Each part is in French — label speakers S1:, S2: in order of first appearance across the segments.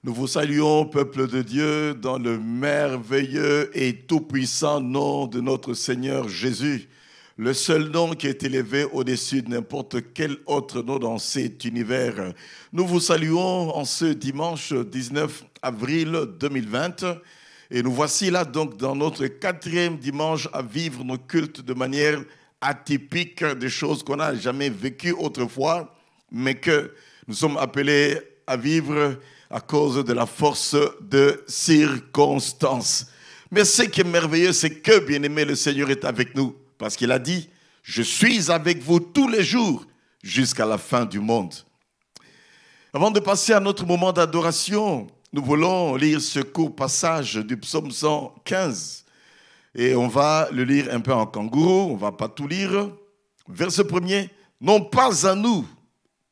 S1: Nous vous saluons, peuple de Dieu, dans le merveilleux et tout-puissant nom de notre Seigneur Jésus, le seul nom qui est élevé au-dessus de n'importe quel autre nom dans cet univers. Nous vous saluons en ce dimanche 19 avril 2020 et nous voici là donc dans notre 4e dimanche à vivre nos cultes de manière atypique, des choses qu'on n'a jamais vécues autrefois, mais que nous sommes appelés à vivre à cause de la force de circonstance. Mais ce qui est merveilleux, c'est que, bien-aimé, le Seigneur est avec nous. Parce qu'il a dit, je suis avec vous tous les jours jusqu'à la fin du monde. Avant de passer à notre moment d'adoration, nous voulons lire ce court passage du psaume 115. Et on va le lire un peu en kangourou, on ne va pas tout lire. Verset 1er, non pas à nous,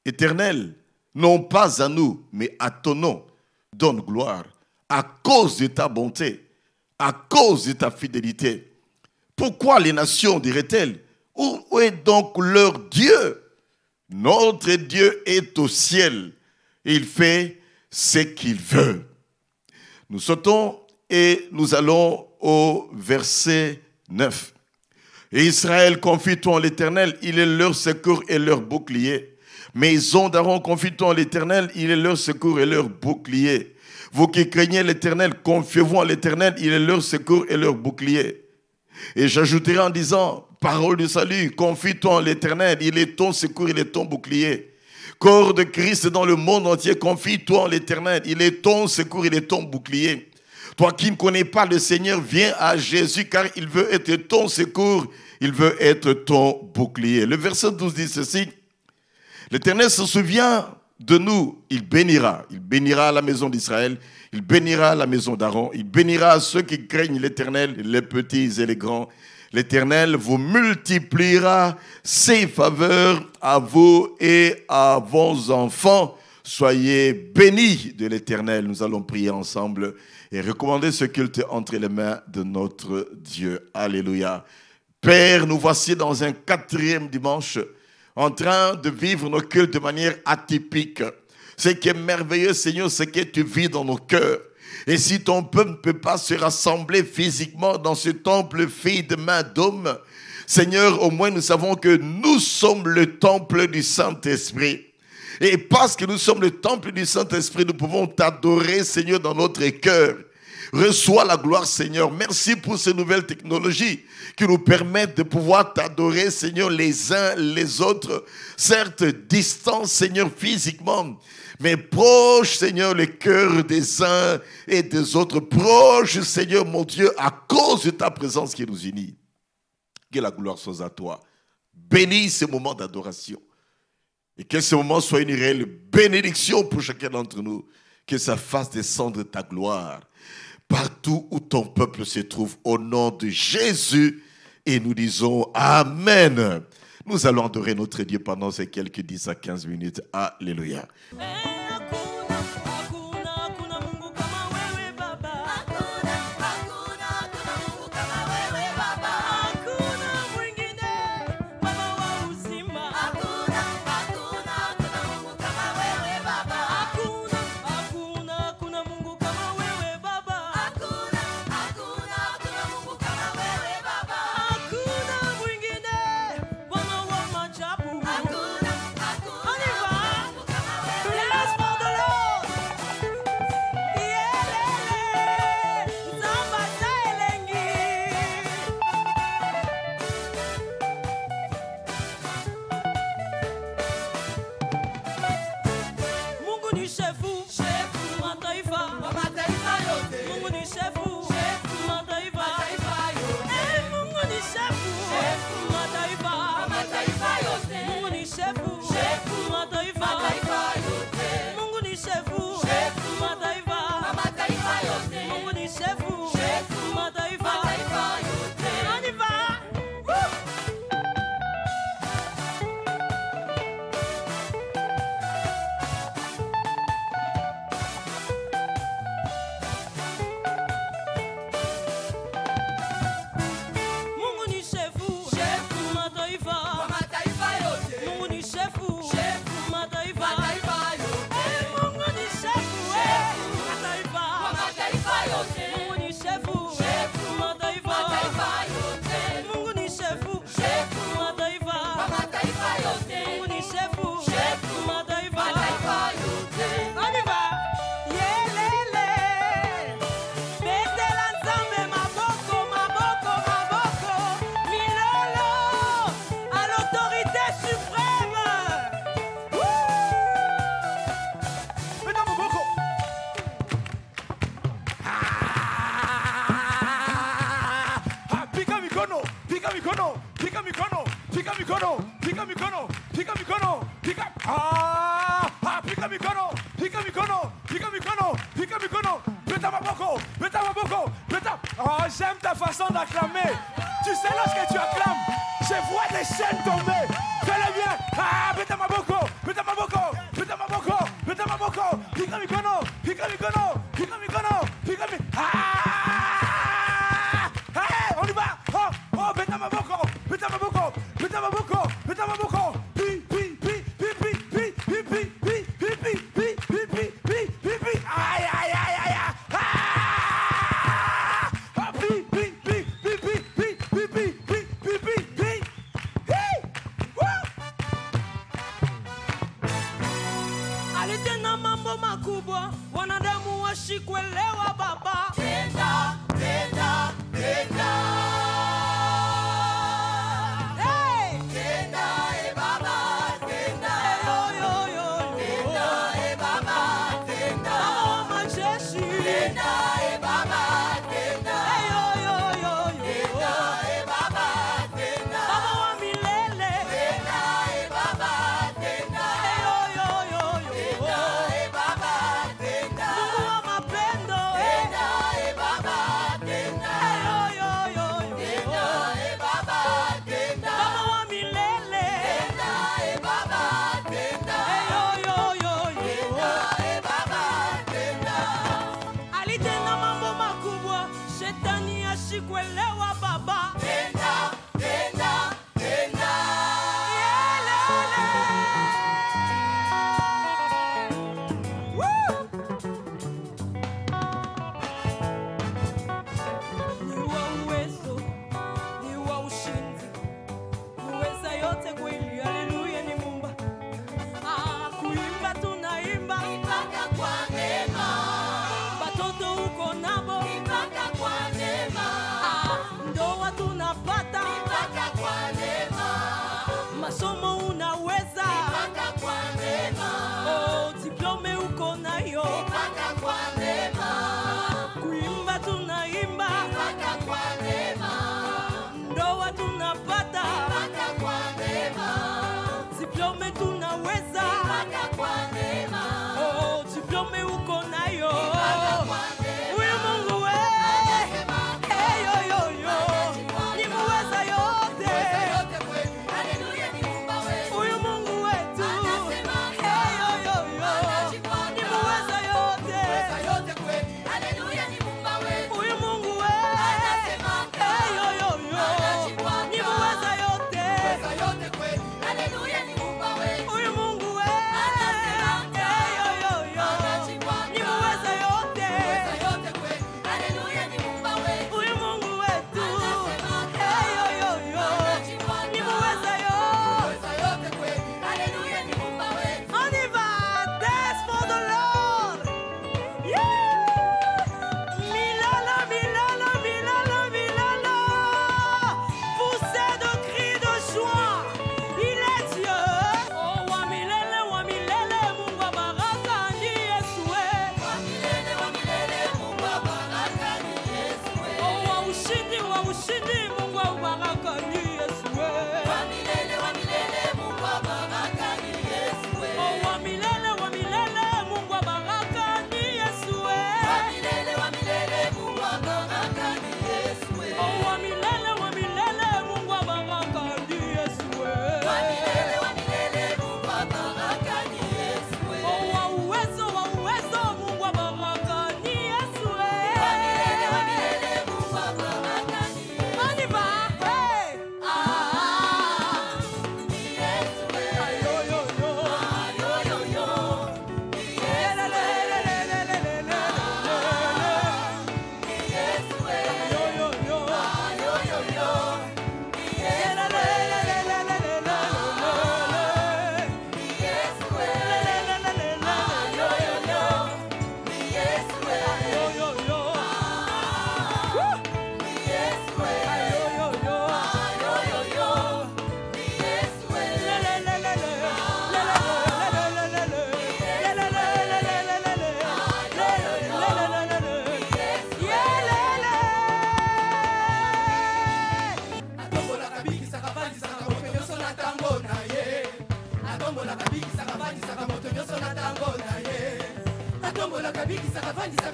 S1: Éternel, non pas à nous, mais à ton nom, donne gloire, à cause de ta bonté, à cause de ta fidélité. Pourquoi les nations diraient-elles, où est donc leur Dieu? Notre Dieu est au ciel, il fait ce qu'il veut. Nous sautons et nous allons au verset 9. Et Israël, confie-toi en l'Éternel, il est leur secours et leur bouclier. Maison d'Aaron, confie-toi en l'Éternel, il est leur secours et leur bouclier. Vous qui craignez l'Éternel, confiez-vous en l'Éternel, il est leur secours et leur bouclier. Et j'ajouterai en disant, parole de salut, confie-toi en l'Éternel, il est ton secours, il est ton bouclier. Corps de Christ dans le monde entier, confie-toi en l'Éternel, il est ton secours, il est ton bouclier. Toi qui ne connais pas le Seigneur, viens à Jésus car il veut être ton secours, il veut être ton bouclier. Le verset 12 dit ceci. L'Éternel se souvient de nous, il bénira la maison d'Israël, il bénira la maison d'Aaron, il bénira ceux qui craignent l'Éternel, les petits et les grands. L'Éternel vous multipliera ses faveurs à vous et à vos enfants. Soyez bénis de l'Éternel. Nous allons prier ensemble et recommander ce culte entre les mains de notre Dieu. Alléluia. Père, nous voici dans un 4e dimanche en train de vivre nos cultes de manière atypique. Ce qui est merveilleux, Seigneur, c'est que tu vis dans nos cœurs. Et si ton peuple ne peut pas se rassembler physiquement dans ce temple fait de main d'homme, Seigneur, au moins nous savons que nous sommes le temple du Saint-Esprit. Et parce que nous sommes le temple du Saint-Esprit, nous pouvons t'adorer, Seigneur, dans notre cœur. Reçois la gloire, Seigneur. Merci pour ces nouvelles technologies qui nous permettent de pouvoir t'adorer, Seigneur, les uns les autres. Certes, distants, Seigneur, physiquement, mais proche, Seigneur, le cœur des uns et des autres. Proche, Seigneur, mon Dieu, à cause de ta présence qui nous unit. Que la gloire soit à toi. Bénis ce moment d'adoration. Et que ce moment soit une réelle bénédiction pour chacun d'entre nous. Que ça fasse descendre ta gloire partout où ton peuple se trouve, au nom de Jésus. Et nous disons Amen. Nous allons adorer notre Dieu pendant ces quelques 10 à 15 minutes. Alléluia.
S2: Bless for the Lord. pika mikono, pika mikono, pika. Ah, pika mikono, pika mikono, pika mikono, pika mikono. Peta maboko, peta maboko, peta. Oh, j'aime ta façon d'acclamer. Tu sais, lorsque tu acclames, je vois des chaînes tomber. Fais-le bien. Ah, peta maboko, peta maboko, peta maboko, peta maboko. Pika mikono, pika mikono, pika mikono, pika mikono. Ah, hey, on y va. Oh, oh, peta maboko, peta maboko, peta maboko, peta maboko. Pi, pi, pi, pi, pi, pi, pi, pi, pi, pi, pi, pi, pi, pi, pi, pi, pi. Aïe, aïe, aïe, aïe, aïe. Ah, pi, pi, pi, pi, pi, pi, pi, pi, pi, pi, pi, pi. Hey, woo.
S3: Alitenda mambo makubwa, wanadamu washikuelewa baba.
S4: Tenda, tenda, tenda.
S3: Hey!
S4: Tenda, baba, tenda.
S3: Yo, yo, yo, yo.
S4: Tenda, baba, tenda.
S3: Baba wa majeshi.
S4: Tenda, baba, tenda.
S3: Hey, yo, yo, yo, yo.
S4: Tenda, baba, tenda.
S3: Baba wa milele.
S4: Tenda, baba, tenda.
S3: Hey, yo, yo, yo, yo.
S4: Tenda, baba, tenda.
S3: Mungu wa mapendo.
S4: Tenda, baba, tenda.
S3: Hey, yo, yo, yo, yo.
S4: Tenda, baba, tenda.
S3: Baba wa milele.
S4: Tenda, baba, tenda.
S3: Hey, yo, yo, yo, yo.
S4: Tenda, baba, tenda.
S3: Alitenda mambo makubwa, shetani ashikuelewa baba.
S4: Tenda, tenda, tenda.
S3: Yelele. Woo! Ni wa uwezo, ni wa ushindi, muweza yote kweli, haleluya ni Muumba. Kuimba tunaimba,
S4: Mpaka kwa neema,
S3: batoto uko nabo,
S4: mpaka kwa neema.
S3: ndoa tuna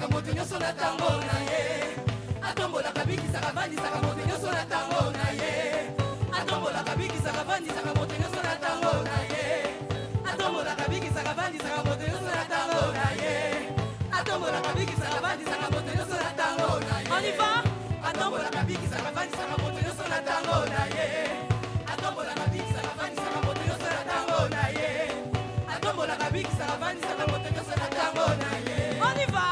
S4: moto nyonso na tango na ye atombolaka bikisaka vandisaka moto nyonso na tango na ye atombolaka bikisaka vandisaka moto nyonso na tango na ye atombolaka bikisaka vandisaka moto nyonso na tango na ye atombolaka bikisaka vandisaka moto nyonso na tango na ye on y va atombolaka bikisaka vandisaka moto nyonso na tango na ye atombolaka bikisaka vandisaka moto nyonso na tango na ye atombolaka bikisaka vandisaka moto nyonso na tango na ye on y va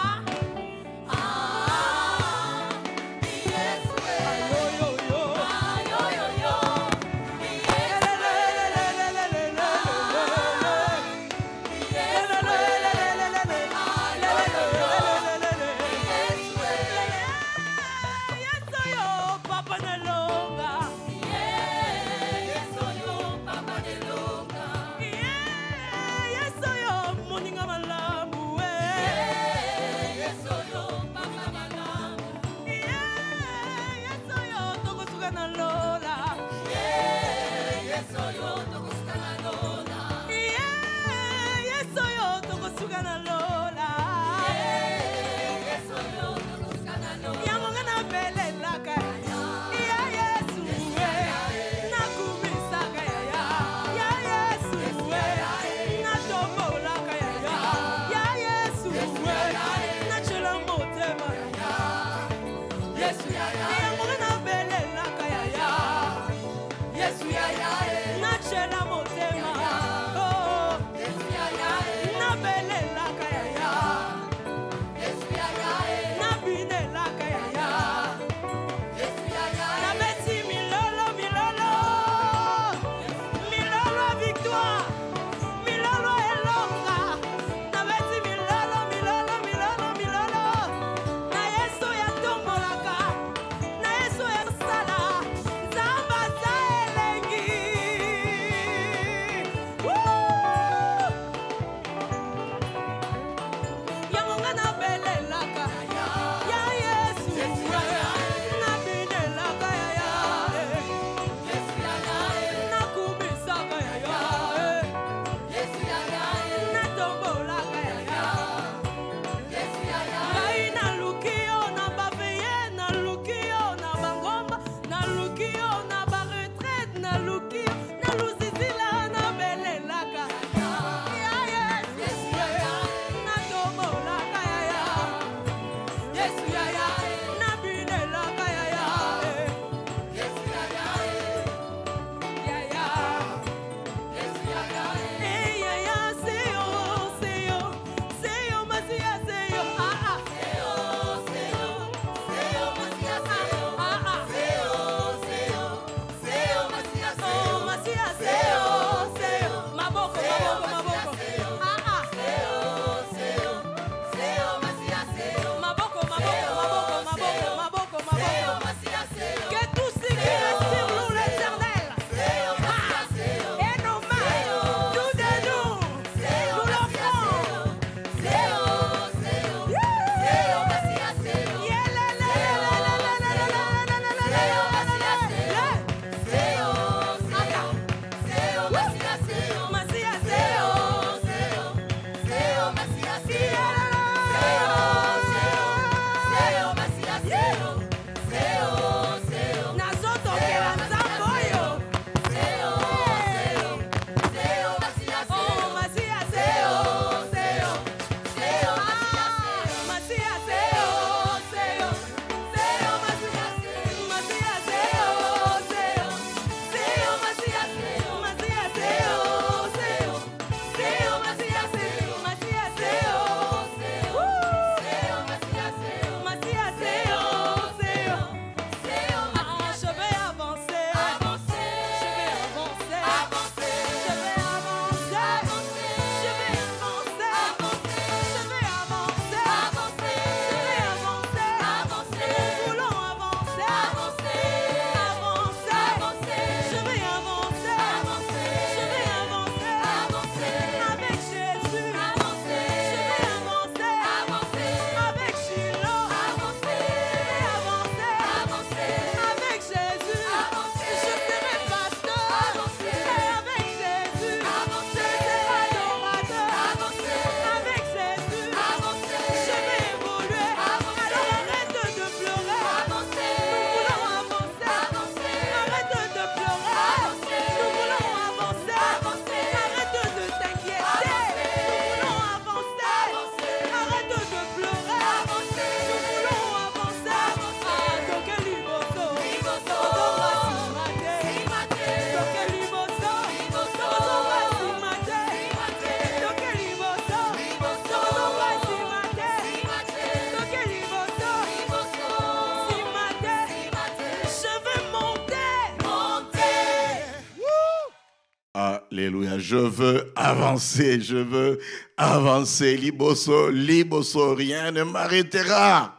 S1: Alléluia. Je veux avancer, je veux avancer. Liboso, liboso, rien ne m'arrêtera.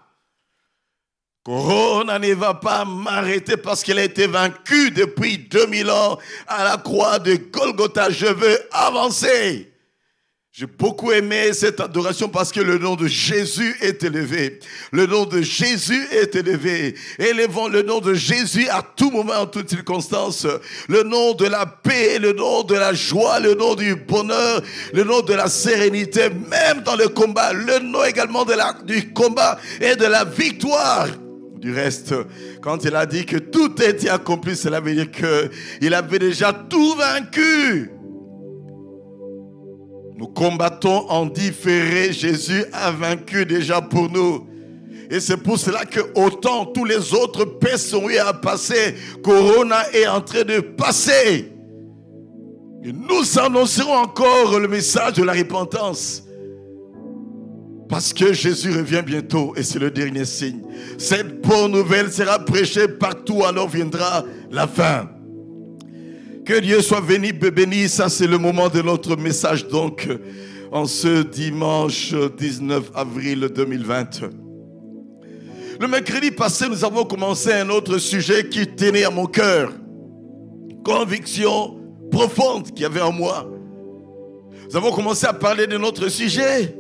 S1: Corona ne va pas m'arrêter parce qu'elle a été vaincue depuis 2000 ans à la croix de Golgotha. Je veux avancer. J'ai beaucoup aimé cette adoration parce que le nom de Jésus est élevé. Le nom de Jésus est élevé. Élevons le nom de Jésus à tout moment, en toutes circonstances. Le nom de la paix, le nom de la joie, le nom du bonheur, le nom de la sérénité, même dans le combat. Le nom également du combat et de la victoire. Du reste, quand il a dit que tout était accompli, cela veut dire qu'il avait déjà tout vaincu. Nous combattons en différé. Jésus a vaincu déjà pour nous. Et c'est pour cela que autant tous les autres paix sont eu à passer, Corona est en train de passer. Et nous annoncerons encore le message de la repentance. Parce que Jésus revient bientôt et c'est le dernier signe. Cette bonne nouvelle sera prêchée partout, alors viendra la fin. Que Dieu soit béni. Ça, c'est le moment de notre message, donc, en ce dimanche 19 avril 2020. Le mercredi passé, nous avons commencé un autre sujet qui tenait à mon cœur. Conviction profonde qu'il y avait en moi. Nous avons commencé à parler de notre sujet.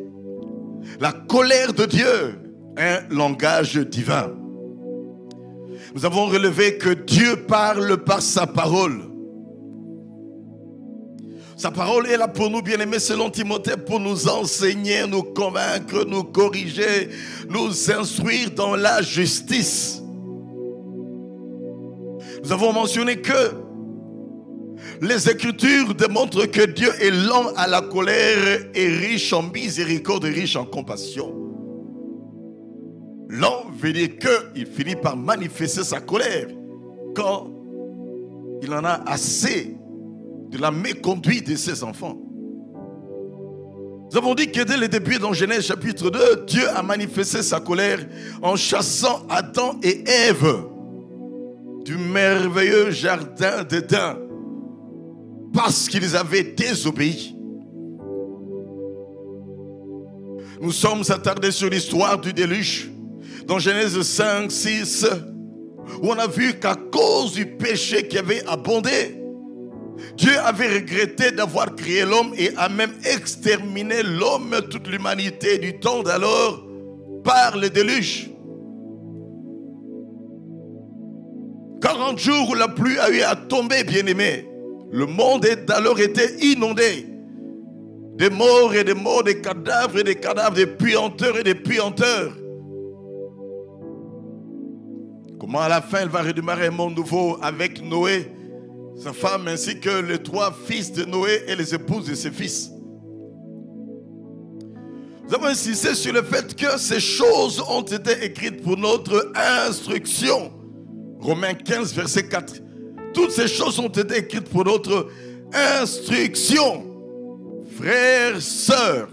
S1: La colère de Dieu, un langage divin. Nous avons relevé que Dieu parle par sa parole. Sa parole est là pour nous, bien-aimés, selon Timothée, pour nous enseigner, nous convaincre, nous corriger, nous instruire dans la justice. Nous avons mentionné que les Écritures démontrent que Dieu est lent à la colère et riche en miséricorde et riche en compassion. Lent veut dire qu'il finit par manifester sa colère quand il en a assez de la méconduite de ses enfants. Nous avons dit que dès le début dans Genèse chapitre 2, Dieu a manifesté sa colère en chassant Adam et Ève du merveilleux jardin d'Éden parce qu'ils avaient désobéi. Nous sommes attardés sur l'histoire du déluge dans Genèse 5, 6 où on a vu qu'à cause du péché qui avait abondé, Dieu avait regretté d'avoir créé l'homme et a même exterminé l'homme, toute l'humanité du temps d'alors, par le déluge. 40 jours où la pluie a eu à tomber, bien-aimés. Le monde d'alors était inondé. Des morts et des morts, des cadavres et des cadavres, des puanteurs et des puanteurs. Comment à la fin il va redémarrer un monde nouveau avec Noé, sa femme ainsi que les 3 fils de Noé et les épouses de ses fils. Nous avons insisté sur le fait que ces choses ont été écrites pour notre instruction. Romains 15, verset 4. Toutes ces choses ont été écrites pour notre instruction. Frères, sœurs,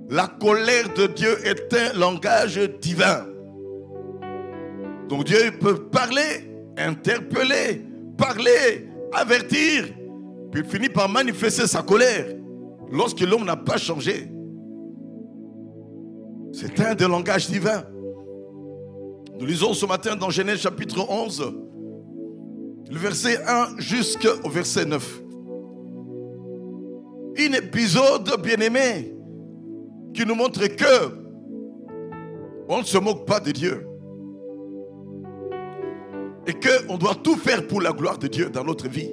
S1: la colère de Dieu est un langage divin. Donc Dieu peut parler, interpeller, parler, avertir, puis il finit par manifester sa colère lorsque l'homme n'a pas changé. C'est un des langages divins. Nous lisons ce matin dans Genèse chapitre 11, le verset 1 jusqu'au verset 9. Un épisode bien-aimé qui nous montre que on ne se moque pas de Dieu. Et qu'on doit tout faire pour la gloire de Dieu dans notre vie.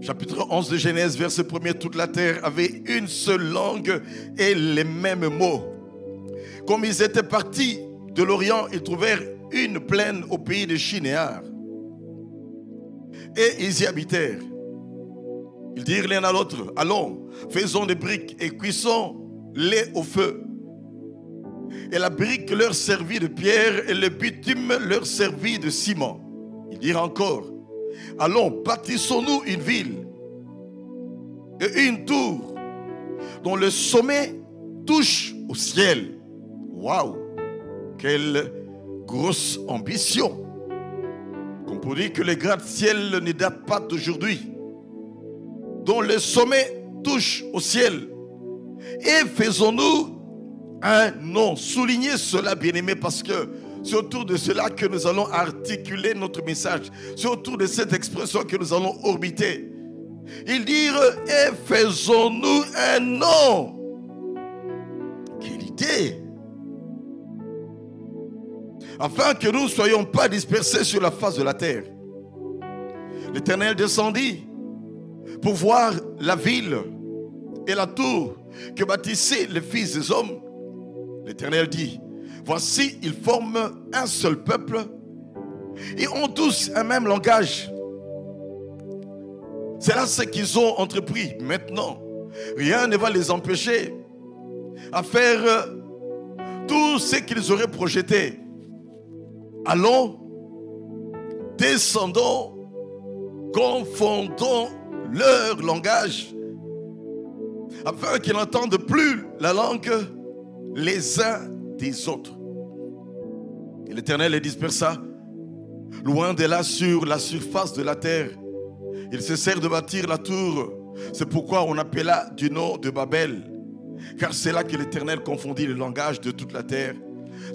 S1: Chapitre 11 de Genèse, verset 1er, toute la terre avait une seule langue et les mêmes mots. Comme ils étaient partis de l'Orient, ils trouvèrent une plaine au pays de Shinéar. Et ils y habitèrent. Ils dirent l'un à l'autre, allons, faisons des briques et cuisons-les au feu. Et la brique leur servit de pierre et le bitume leur servit de ciment. Ils dirent encore, allons, bâtissons-nous une ville et une tour dont le sommet touche au ciel. Waouh! Quelle grosse ambition! Comprenez que les gratte-ciel ne datent pas d'aujourd'hui, dont le sommet touche au ciel. Et faisons-nous un nom. Soulignez cela, bien-aimés, parce que c'est autour de cela que nous allons articuler notre message. C'est autour de cette expression que nous allons orbiter. Ils dirent, et faisons-nous un nom. Quelle idée! Afin que nous ne soyons pas dispersés sur la face de la terre. L'Éternel descendit pour voir la ville et la tour que bâtissaient les fils des hommes. L'Éternel dit, voici, ils forment un seul peuple et ont tous un même langage. C'est là ce qu'ils ont entrepris. Maintenant, rien ne va les empêcher à faire tout ce qu'ils auraient projeté. Allons, descendons, confondons leur langage, afin qu'ils n'entendent plus la langue les uns des autres. Et l'Éternel les dispersa loin de là sur la surface de la terre. Ils cessèrent de bâtir la tour. C'est pourquoi on appela du nom de Babel, car c'est là que l'Éternel confondit le langage de toute la terre.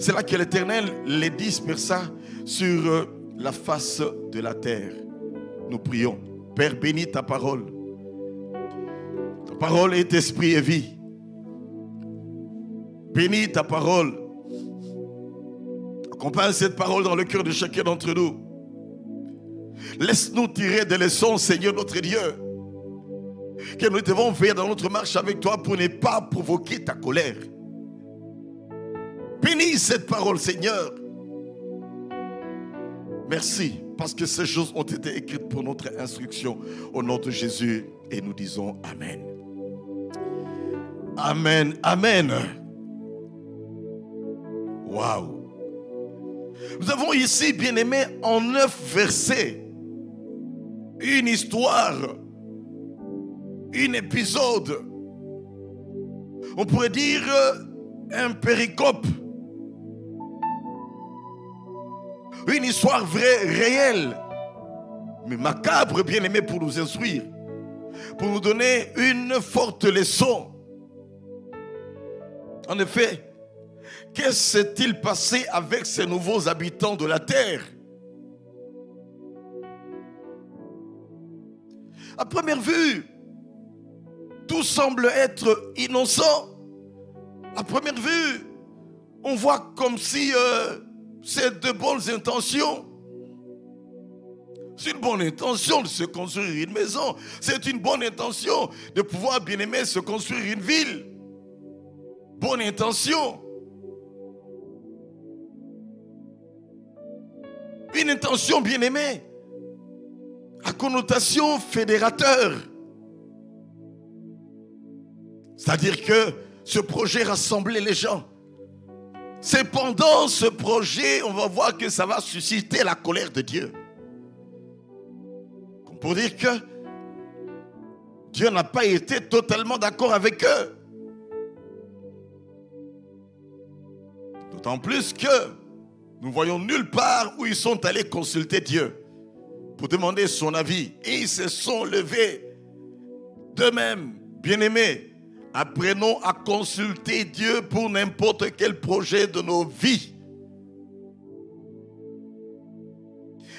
S1: C'est là que l'Éternel les dispersa sur la face de la terre. Nous prions. Père, bénis ta parole. Ta parole est esprit et vie. Bénis ta parole. Accompagne cette parole dans le cœur de chacun d'entre nous. Laisse-nous tirer des leçons, Seigneur notre Dieu, que nous devons faire dans notre marche avec toi pour ne pas provoquer ta colère. Bénis cette parole, Seigneur. Merci, parce que ces choses ont été écrites pour notre instruction. Au nom de Jésus, et nous disons Amen. Amen, Amen. Waouh. Nous avons ici, bien-aimés, en 9 versets, une histoire, un épisode, on pourrait dire un péricope, une histoire vraie, réelle, mais macabre, bien-aimé, pour nous instruire, pour nous donner une forte leçon. En effet, qu'est-ce qui s'est-il passé avec ces nouveaux habitants de la terre? À première vue, tout semble être innocent. À première vue, on voit comme si c'est de bonnes intentions. C'est une bonne intention de se construire une maison. C'est une bonne intention de pouvoir, bien aimer, se construire une ville. Bonne intention. Une intention, bien aimée, à connotation fédérateur. C'est-à-dire que ce projet rassemblait les gens. Cependant, ce projet, on va voir que ça va susciter la colère de Dieu. Pour dire que Dieu n'a pas été totalement d'accord avec eux. D'autant plus que nous voyons nulle part où ils sont allés consulter Dieu pour demander son avis. Et ils se sont levés d'eux-mêmes, bien-aimés. Apprenons à consulter Dieu pour n'importe quel projet de nos vies.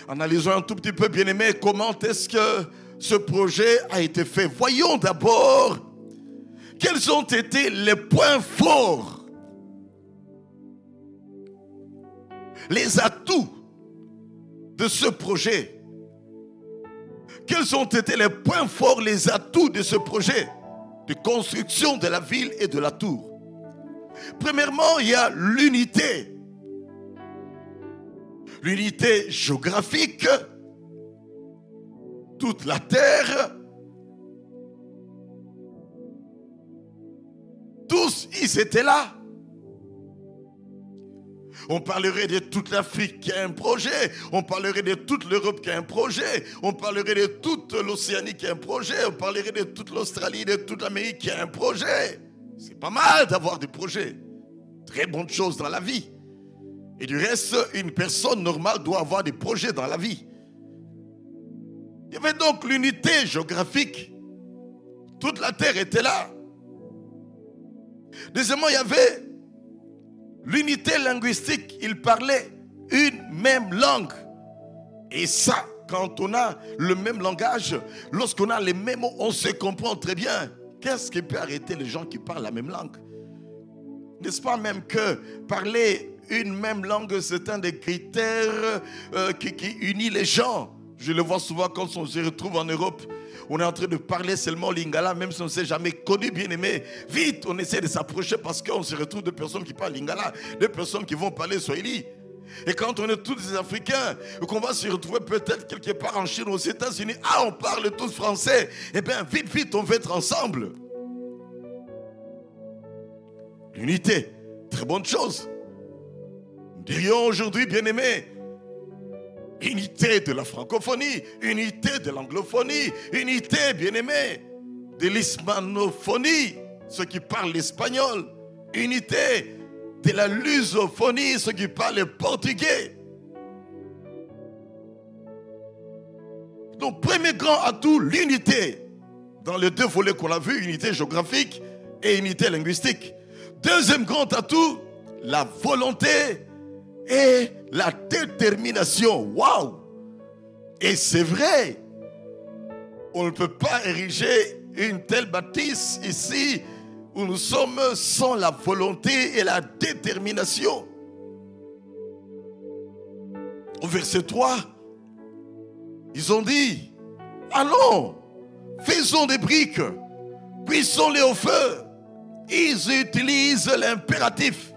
S1: Analysons un tout petit peu, bien-aimés, comment est-ce que ce projet a été fait. Voyons d'abord quels ont été les points forts, les atouts de ce projet. Quels ont été les points forts, les atouts de ce projet de construction de la ville et de la tour? Premièrement, il y a l'unité. L'unité géographique. Toute la terre. Tous, ils étaient là. On parlerait de toute l'Afrique qui a un projet. On parlerait de toute l'Europe qui a un projet. On parlerait de toute l'Océanie qui a un projet. On parlerait de toute l'Australie, de toute l'Amérique qui a un projet. C'est pas mal d'avoir des projets. Très bonne chose dans la vie. Et du reste, une personne normale doit avoir des projets dans la vie. Il y avait donc l'unité géographique. Toute la terre était là. Deuxièmement, il y avait l'unité linguistique. Ils parlaient une même langue. Et ça, quand on a le même langage, lorsqu'on a les mêmes mots, on se comprend très bien. Qu'est-ce qui peut arrêter les gens qui parlent la même langue? N'est-ce pas même que parler une même langue, c'est un des critères qui unit les gens? Je le vois souvent quand on se retrouve en Europe. On est en train de parler seulement lingala, même si on ne s'est jamais connu, bien aimé. Vite, on essaie de s'approcher parce qu'on se retrouve de personnes qui parlent lingala, de personnes qui vont parler swahili. Et quand on est tous des Africains, et qu'on va se retrouver peut-être quelque part en Chine ou aux États-Unis, ah, on parle tous français, eh bien, vite, vite, on va être ensemble. L'unité, très bonne chose. Nous dirions aujourd'hui, bien aimé, unité de la francophonie, unité de l'anglophonie, unité, bien aimé, de l'hispanophonie, ceux qui parlent l'espagnol, unité de la lusophonie, ceux qui parlent le portugais. Donc, premier grand atout, l'unité. Dans les deux volets qu'on a vus, unité géographique et unité linguistique. Deuxième grand atout, la volonté et la détermination. Waouh! Et c'est vrai, on ne peut pas ériger une telle bâtisse ici où nous sommes sans la volonté et la détermination. Au verset 3, ils ont dit, allons, faisons des briques, cuisons-les au feu. Ils utilisent l'impératif.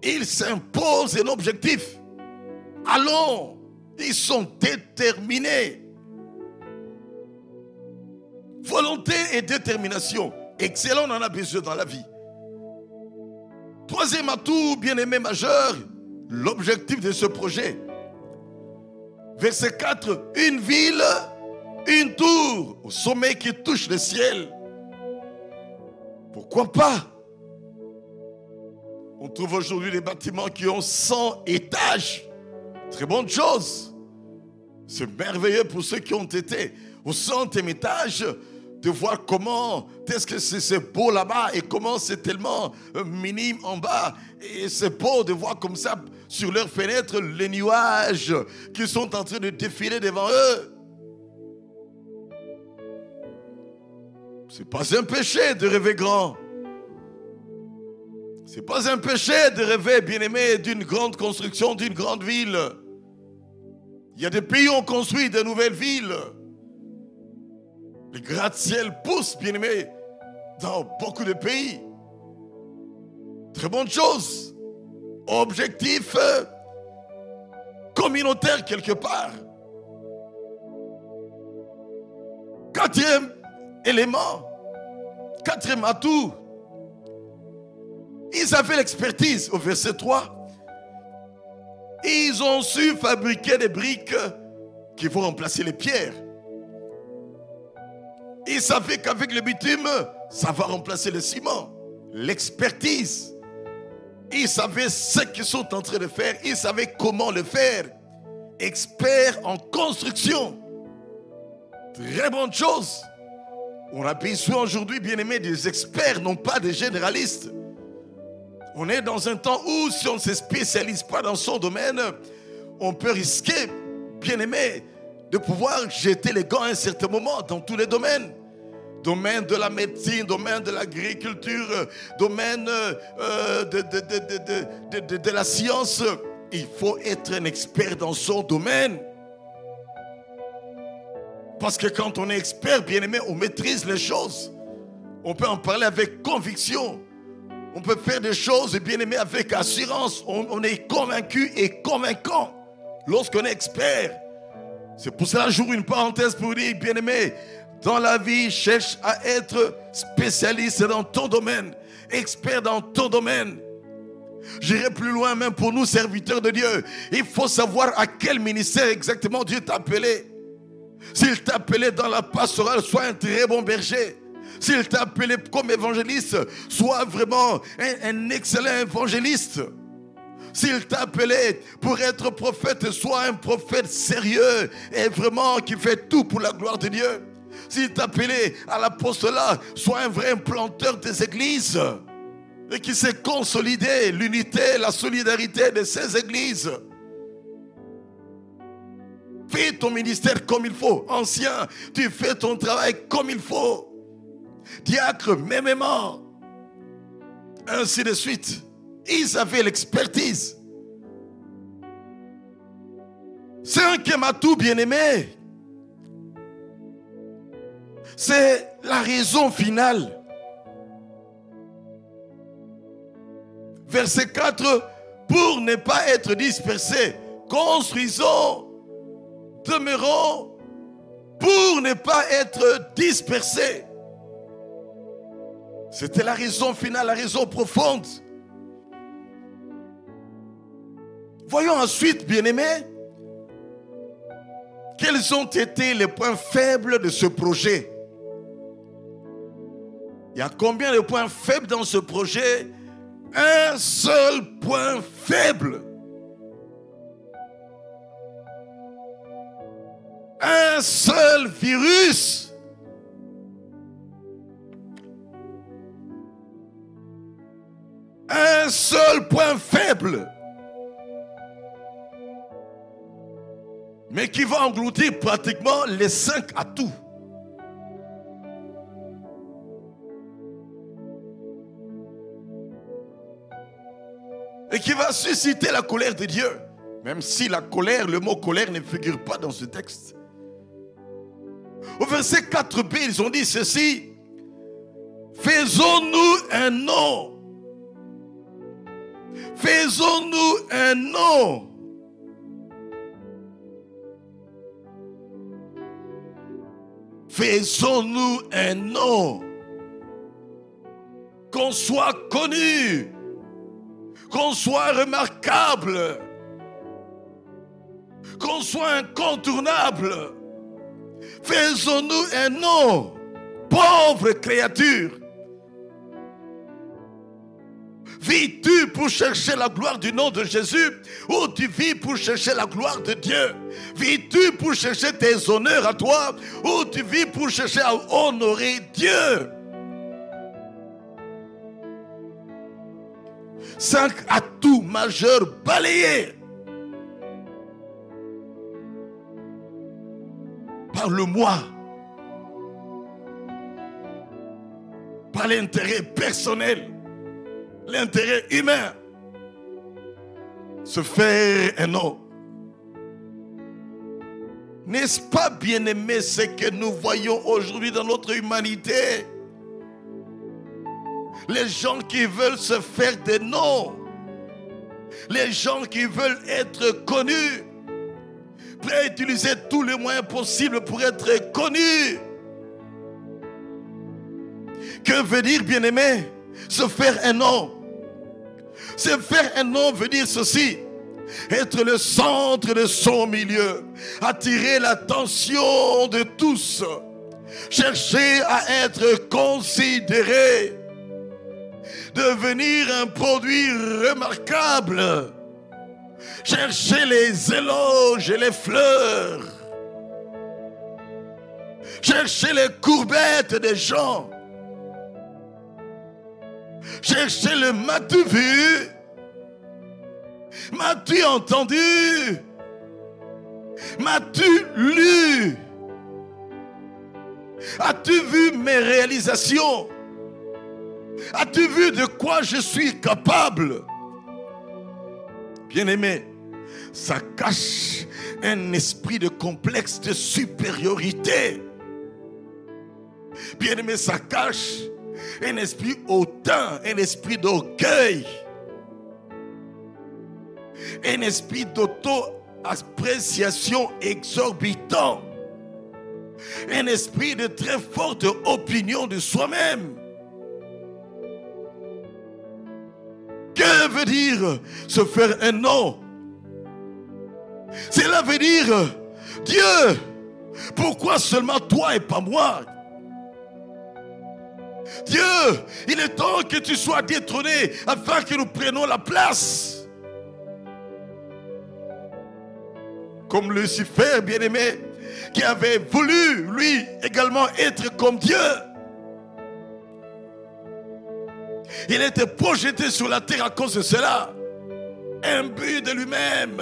S1: Ils s'imposent un objectif. Allons, ils sont déterminés. Volonté et détermination. Excellent, on en a besoin dans la vie. Troisième atout, bien-aimé majeur, l'objectif de ce projet. Verset 4, une ville, une tour au sommet qui touche le ciel. Pourquoi pas? On trouve aujourd'hui des bâtiments qui ont 100 étages. Très bonne chose. C'est merveilleux pour ceux qui ont été au 100e étage de voir comment est-ce que c'est beau là-bas et comment c'est tellement minime en bas. Et c'est beau de voir comme ça sur leurs fenêtres les nuages qui sont en train de défiler devant eux. C'est pas un péché de rêver grand. C'est pas un péché de rêver, bien-aimé, d'une grande construction, d'une grande ville. Il y a des pays où on construit de nouvelles villes. Les gratte-ciel poussent, bien-aimé, dans beaucoup de pays. Très bonne chose. Objectif communautaire quelque part. Quatrième élément, quatrième atout, ils avaient l'expertise au verset 3. Ils ont su fabriquer des briques qui vont remplacer les pierres. Ils savaient qu'avec le bitume, ça va remplacer le ciment. L'expertise. Ils savaient ce qu'ils sont en train de faire. Ils savaient comment le faire. Experts en construction. Très bonne chose. On a besoin aujourd'hui, bien aimé, des experts, non pas des généralistes. On est dans un temps où, si on ne se spécialise pas dans son domaine, on peut risquer, bien aimé, de pouvoir jeter les gants à un certain moment dans tous les domaines. Domaine de la médecine, domaine de l'agriculture, domaine de la science. Il faut être un expert dans son domaine. Parce que quand on est expert, bien aimé, on maîtrise les choses. On peut en parler avec conviction. On peut faire des choses, bien aimé, avec assurance. On est convaincu et convaincant lorsqu'on est expert. C'est pour cela que j'ouvre une parenthèse pour dire, bien aimé, dans la vie, cherche à être spécialiste dans ton domaine, expert dans ton domaine. J'irai plus loin même pour nous, serviteurs de Dieu. Il faut savoir à quel ministère exactement Dieu t'a appelé. S'il t'a appelé dans la pastorale, sois un très bon berger. S'il t'a appelé comme évangéliste, sois vraiment un excellent évangéliste. S'il t'a appelé pour être prophète, sois un prophète sérieux et vraiment qui fait tout pour la gloire de Dieu. S'il t'a appelé à l'apostolat, sois un vrai implanteur des églises et qui sait consolider l'unité, la solidarité de ces églises. Fais ton ministère comme il faut. Ancien, tu fais ton travail comme il faut. Diacre, mêmement. Ainsi de suite. Ils avaient l'expertise. Cinquième atout, bien-aimé, c'est la raison finale. Verset 4, pour ne pas être dispersés, construisons, demeurons, pour ne pas être dispersés. C'était la raison finale, la raison profonde. Voyons ensuite, bien-aimés, quels ont été les points faibles de ce projet. Il y a combien de points faibles dans ce projet? Un seul point faible. Un seul virus. Un seul point faible. Mais qui va engloutir pratiquement les 5 atouts. Et qui va susciter la colère de Dieu. Même si la colère, le mot colère ne figure pas dans ce texte. Au verset 4b, ils ont dit ceci. Faisons-nous un nom. Faisons-nous un nom. Faisons-nous un nom. Qu'on soit connu. Qu'on soit remarquable. Qu'on soit incontournable. Faisons-nous un nom. Pauvre créature. Vis-tu pour chercher la gloire du nom de Jésus ou tu vis pour chercher la gloire de Dieu? Vis-tu pour chercher tes honneurs à toi ou tu vis pour chercher à honorer Dieu? 5 atouts majeurs balayés par le moi, par l'intérêt personnel, l'intérêt humain, se faire un nom. N'est-ce pas, bien-aimé, ce que nous voyons aujourd'hui dans notre humanité? Les gens qui veulent se faire des noms, les gens qui veulent être connus, prêts à utiliser tous les moyens possibles pour être connus. Que veut dire, bien-aimé, se faire un nom? Se faire un nom veut dire ceci: être le centre de son milieu, attirer l'attention de tous, chercher à être considéré, devenir un produit remarquable, chercher les éloges et les fleurs, chercher les courbettes des gens, chercher le m'as-tu vu, m'as-tu entendu, m'as-tu lu, as-tu vu mes réalisations, as-tu vu de quoi je suis capable? Bien-aimé, ça cache un esprit de complexe de supériorité. Bien-aimé, ça cache un esprit hautain, un esprit d'orgueil, un esprit d'auto-appréciation exorbitant, un esprit de très forte opinion de soi-même. Que veut dire se faire un nom? Cela veut dire, Dieu, pourquoi seulement toi et pas moi? Dieu, il est temps que tu sois détrôné afin que nous prenions la place. Comme Lucifer, bien-aimé, qui avait voulu, lui, également être comme Dieu. Il était projeté sur la terre à cause de cela. Imbu de lui-même.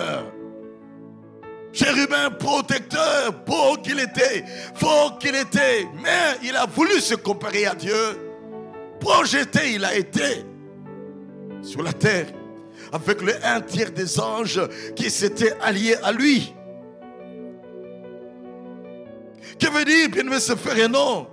S1: Chérubin protecteur, beau qu'il était, fort qu'il était. Mais il a voulu se comparer à Dieu. Projeté, il a été sur la terre avec le 1/3 des anges qui s'étaient alliés à lui. Que veut dire, bien-aimé, se faire un nom?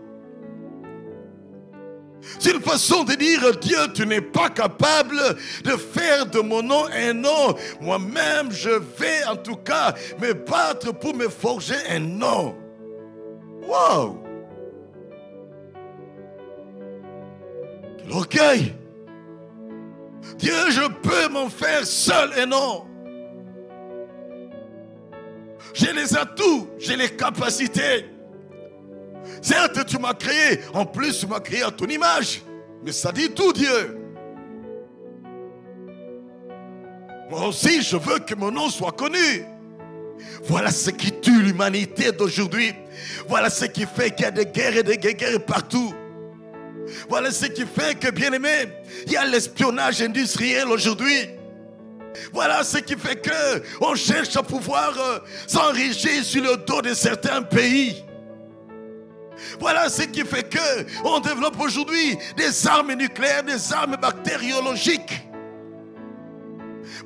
S1: C'est une façon de dire, Dieu, tu n'es pas capable de faire de mon nom un nom. Moi-même, je vais en tout cas me battre pour me forger un nom. Wow! Quel orgueil! Dieu, je peux m'en faire seul un nom. J'ai les atouts, j'ai les capacités. Certes, tu m'as créé. En plus, tu m'as créé à ton image. Mais ça dit tout, Dieu. Moi aussi, je veux que mon nom soit connu. Voilà ce qui tue l'humanité d'aujourd'hui. Voilà ce qui fait qu'il y a des guerres et des guerres partout. Voilà ce qui fait que, bien aimé, il y a l'espionnage industriel aujourd'hui. Voilà ce qui fait qu'on cherche à pouvoir s'enrichir sur le dos de certains pays. Voilà ce qui fait qu'on développe aujourd'hui des armes nucléaires, des armes bactériologiques.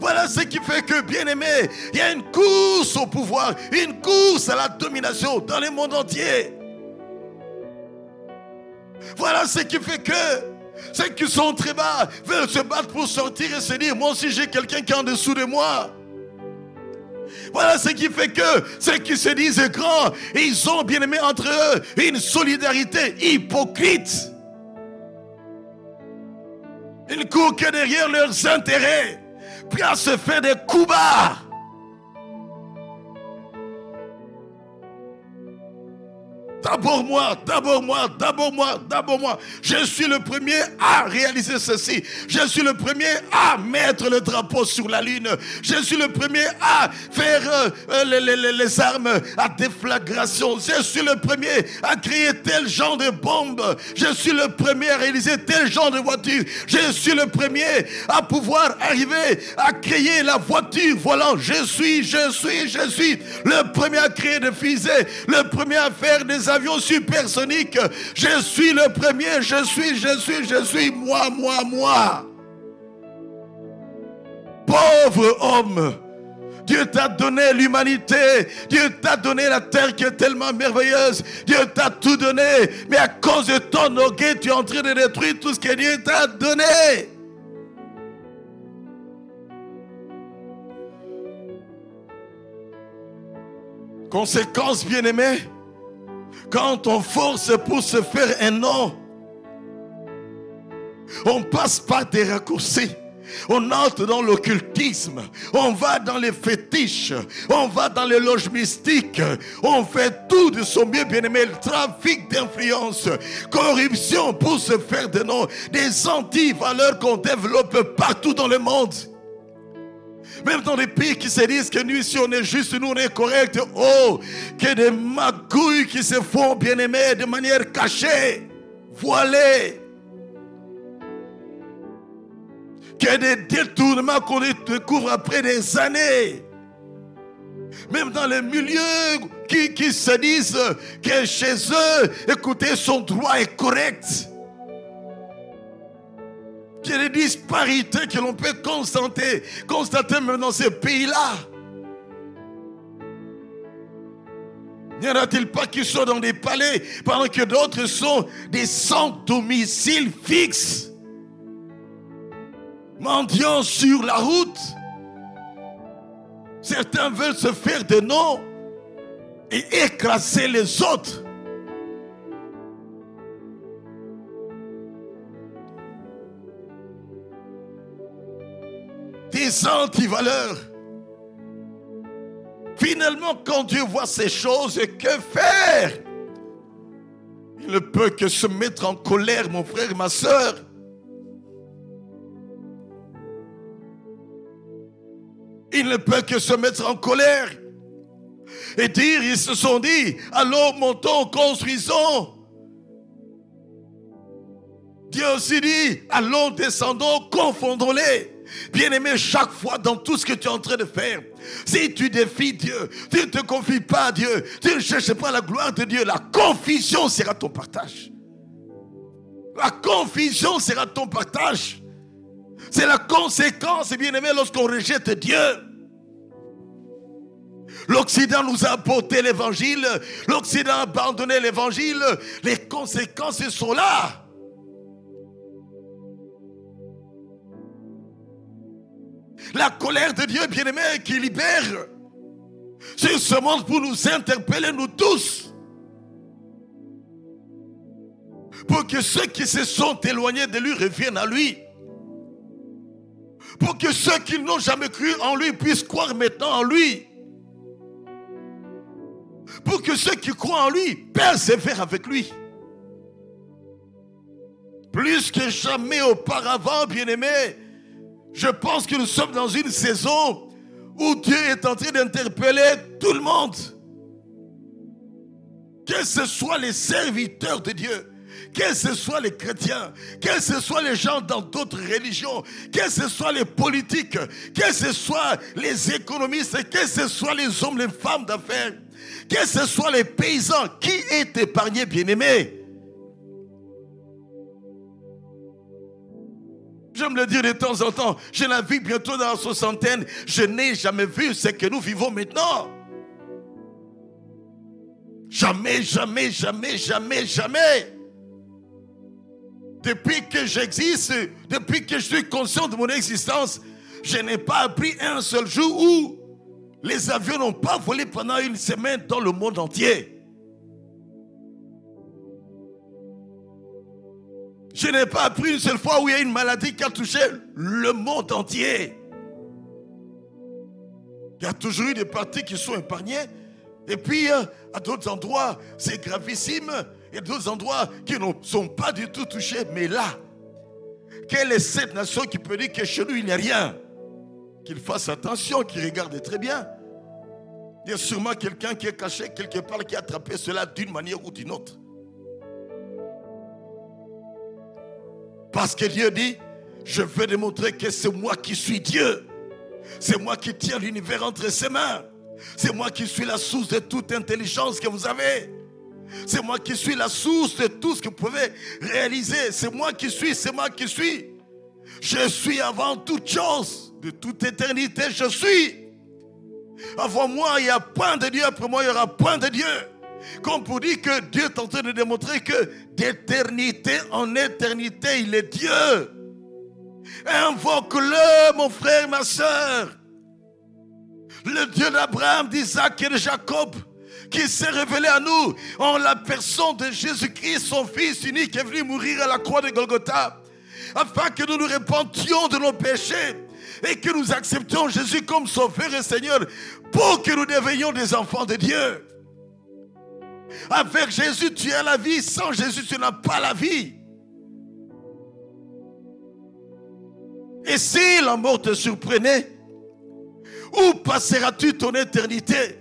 S1: Voilà ce qui fait que, bien aimé, il y a une course au pouvoir, une course à la domination dans le monde entier. Voilà ce qui fait que ceux qui sont très bas veulent se battre pour sortir et se dire, moi aussi j'ai quelqu'un qui est en dessous de moi. Voilà ce qui fait que ceux qui se disent grands, ils ont, bien aimé, entre eux une solidarité hypocrite. Ils ne courent que derrière leurs intérêts, puis à se faire des coups bas. D'abord moi, d'abord moi, d'abord moi, d'abord moi. Je suis le premier à réaliser ceci. Je suis le premier à mettre le drapeau sur la lune. Je suis le premier à faire les armes à déflagration. Je suis le premier à créer tel genre de bombe. Je suis le premier à réaliser tel genre de voiture. Je suis le premier à pouvoir arriver à créer la voiture volante. Je suis le premier à créer des fusées, le premier à faire des avions supersoniques. Je suis le premier, je suis, moi. Pauvre homme, Dieu t'a donné l'humanité, Dieu t'a donné la terre qui est tellement merveilleuse, Dieu t'a tout donné, mais à cause de ton orgueil, tu es en train de détruire tout ce que Dieu t'a donné. Conséquence, bien-aimé, quand on force pour se faire un nom, on passe par des raccourcis. On entre dans l'occultisme, on va dans les fétiches, on va dans les loges mystiques, on fait tout de son mieux, bien-aimé, le trafic d'influence, corruption pour se faire des noms, des anti-valeurs qu'on développe partout dans le monde. Même dans les pays qui se disent que nous ici on est juste, nous on est correct. Oh, que des magouilles qui se font, bien aimés, de manière cachée, voilée. Que des détournements qu'on découvre après des années. Même dans les milieux qui se disent que chez eux, écoutez, son droit est correct. Il y a des disparités que l'on peut constater même dans ces pays-là. N'y en a-t-il pas qui sont dans des palais pendant que d'autres sont des sans domicile fixe, mendiants sur la route? Certains veulent se faire des noms et écraser les autres. Des antivaleurs. Finalement, quand Dieu voit ces choses, que faire? Il ne peut que se mettre en colère, mon frère et ma soeur. Il ne peut que se mettre en colère. Et dire, ils se sont dit, allons, montons, construisons. Dieu aussi dit, allons, descendons, confondons-les. Bien-aimé, chaque fois dans tout ce que tu es en train de faire, si tu défies Dieu, tu ne te confies pas à Dieu, tu ne cherches pas la gloire de Dieu, la confusion sera ton partage. La confusion sera ton partage. C'est la conséquence, bien-aimé, lorsqu'on rejette Dieu. L'Occident nous a apporté l'évangile, l'Occident a abandonné l'évangile, les conséquences sont là. La colère de Dieu, bien-aimé, qui libère sur ce monde pour nous interpeller, nous tous. Pour que ceux qui se sont éloignés de lui reviennent à lui. Pour que ceux qui n'ont jamais cru en lui puissent croire maintenant en lui. Pour que ceux qui croient en lui persévèrent avec lui. Plus que jamais auparavant, bien-aimé, je pense que nous sommes dans une saison où Dieu est en train d'interpeller tout le monde. Que ce soit les serviteurs de Dieu, que ce soit les chrétiens, que ce soit les gens dans d'autres religions, que ce soit les politiques, que ce soit les économistes, que ce soit les hommes, les femmes d'affaires, que ce soit les paysans, qui est épargné, bien-aimé? J'aime le dire de temps en temps, je navigue bientôt dans la soixantaine, je n'ai jamais vu ce que nous vivons maintenant. Jamais, jamais, jamais, jamais, jamais. Depuis que j'existe, depuis que je suis conscient de mon existence, je n'ai pas appris un seul jour où les avions n'ont pas volé pendant une semaine dans le monde entier. Je n'ai pas appris une seule fois où il y a une maladie qui a touché le monde entier. Il y a toujours eu des parties qui sont épargnées. Et puis, à d'autres endroits, c'est gravissime. Il y a d'autres endroits qui ne sont pas du tout touchés. Mais là, quelle est cette nation qui peut dire que chez nous, il n'y a rien? Qu'il fasse attention, qu'il regarde très bien. Il y a sûrement quelqu'un qui est caché quelque part, qui a attrapé cela d'une manière ou d'une autre. Parce que Dieu dit, je veux démontrer que c'est moi qui suis Dieu. C'est moi qui tiens l'univers entre ses mains. C'est moi qui suis la source de toute intelligence que vous avez. C'est moi qui suis la source de tout ce que vous pouvez réaliser. C'est moi qui suis, c'est moi qui suis. Je suis avant toute chose. De toute éternité, je suis. Avant moi, il n'y a point de Dieu. Après moi, il n'y aura point de Dieu. Comme pour dire que Dieu est en train de démontrer que d'éternité en éternité, il est Dieu. Invoque-le, mon frère, ma soeur. Le Dieu d'Abraham, d'Isaac et de Jacob, qui s'est révélé à nous en la personne de Jésus-Christ, son Fils unique, est venu mourir à la croix de Golgotha, afin que nous nous repentions de nos péchés et que nous acceptions Jésus comme Sauveur et Seigneur, pour que nous devenions des enfants de Dieu. Avec Jésus, tu as la vie. Sans Jésus, tu n'as pas la vie. Et si la mort te surprenait, où passeras-tu ton éternité?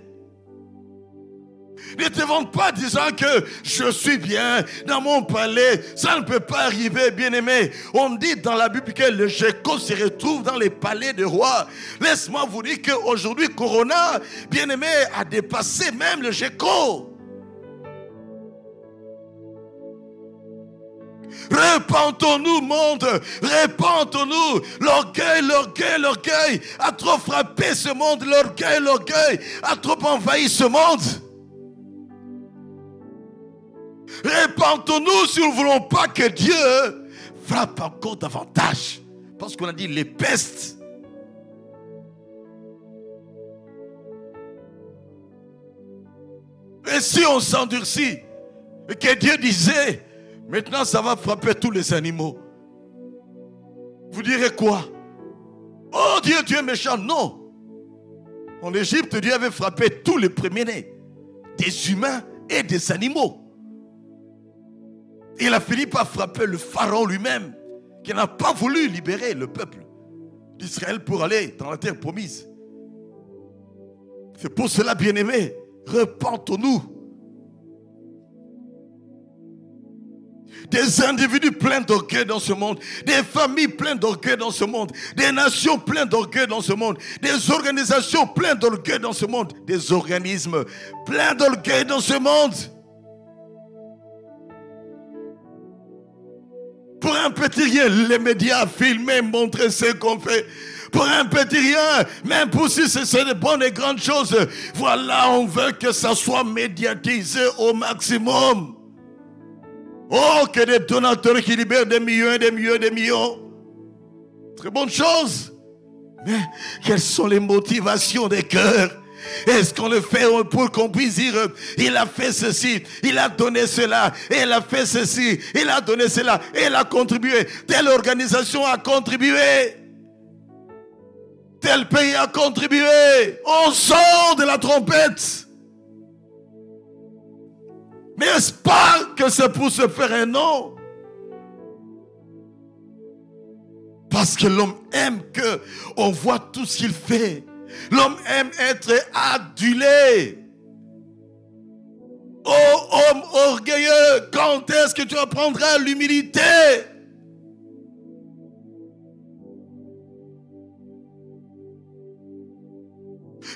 S1: Ne te vante pas disant que je suis bien dans mon palais. Ça ne peut pas arriver, bien-aimé. On dit dans la Bible que le Géco se retrouve dans les palais des rois. Laisse-moi vous dire qu'aujourd'hui, Corona, bien-aimé, a dépassé même le Géco. Repentons-nous, monde, repentons-nous. L'orgueil, l'orgueil, l'orgueil a trop frappé ce monde. L'orgueil, l'orgueil a trop envahi ce monde. Repentons-nous si nous ne voulons pas que Dieu frappe encore davantage. Parce qu'on a dit les pestes. Et si on s'endurcit et que Dieu disait, maintenant ça va frapper tous les animaux, vous direz quoi? Oh Dieu, Dieu est méchant. Non. En Égypte, Dieu avait frappé tous les premiers-nés, des humains et des animaux. Il a fini par frapper le pharaon lui-même, qui n'a pas voulu libérer le peuple d'Israël pour aller dans la terre promise. C'est pour cela, bien-aimés, repentons-nous. Des individus pleins d'orgueil dans ce monde, des familles pleines d'orgueil dans ce monde, des nations pleines d'orgueil dans ce monde, des organisations pleines d'orgueil dans ce monde, des organismes pleins d'orgueil dans ce monde. Pour un petit rien, les médias filment, montrent ce qu'on fait. Pour un petit rien, même pour si c'est de bonnes et grandes choses, voilà, on veut que ça soit médiatisé au maximum. Oh, que des donateurs qui libèrent des millions et des millions et des millions. Très bonne chose. Mais quelles sont les motivations des cœurs? Est-ce qu'on le fait pour qu'on puisse dire il a fait ceci, il a donné cela, il a fait ceci, il a donné cela, il a contribué, telle organisation a contribué, tel pays a contribué. On sort de la trompette. Mais est-ce pas que c'est pour se faire un nom? Parce que l'homme aime qu'on voit tout ce qu'il fait. L'homme aime être adulé. Oh homme orgueilleux, quand est-ce que tu apprendras l'humilité?